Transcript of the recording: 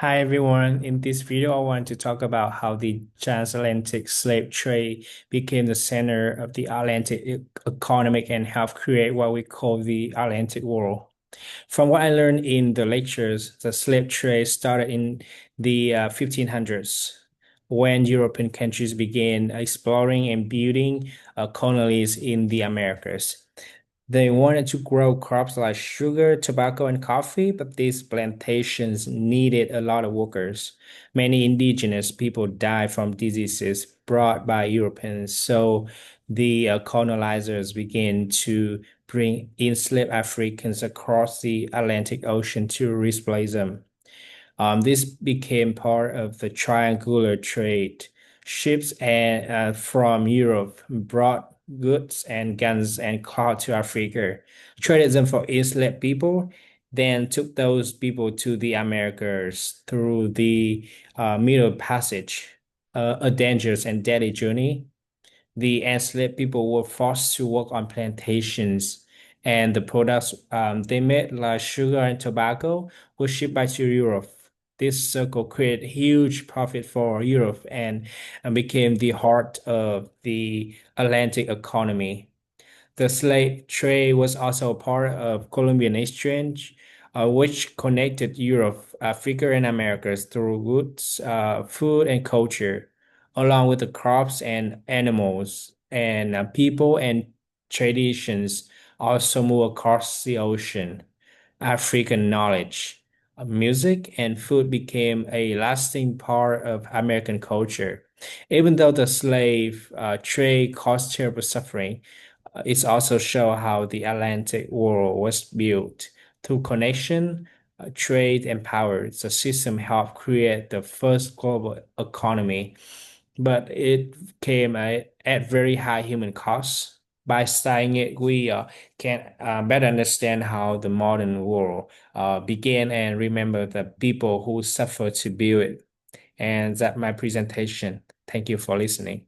Hi everyone. In this video, I want to talk about how the transatlantic slave trade became the center of the Atlantic economic and helped create what we call the Atlantic world. From what I learned in the lectures, the slave trade started in the 1500s when European countries began exploring and building colonies in the Americas. They wanted to grow crops like sugar, tobacco, and coffee, but these plantations needed a lot of workers. Many indigenous people died from diseases brought by Europeans, so the colonizers began to bring enslaved Africans across the Atlantic Ocean to replace them. This became part of the triangular trade. Ships from Europe brought goods and guns and cloth to Africa, traded them for enslaved people, then took those people to the Americas through the Middle Passage, a dangerous and deadly journey. The enslaved people were forced to work on plantations, and the products they made, like sugar and tobacco, were shipped back to Europe. This circle created huge profit for Europe and became the heart of the Atlantic economy. The slave trade was also part of Columbian exchange, which connected Europe, Africa, and Americas through goods, food, and culture, along with the crops and animals. And people and traditions also move across the ocean. African knowledge, music, and food became a lasting part of American culture. Even though the slave trade caused terrible suffering, it also shows how the Atlantic world was built through connection, trade, and power. The system helped create the first global economy, but it came at very high human cost. By studying it, we can better understand how the modern world began and remember the people who suffered to build it. And that's my presentation. Thank you for listening.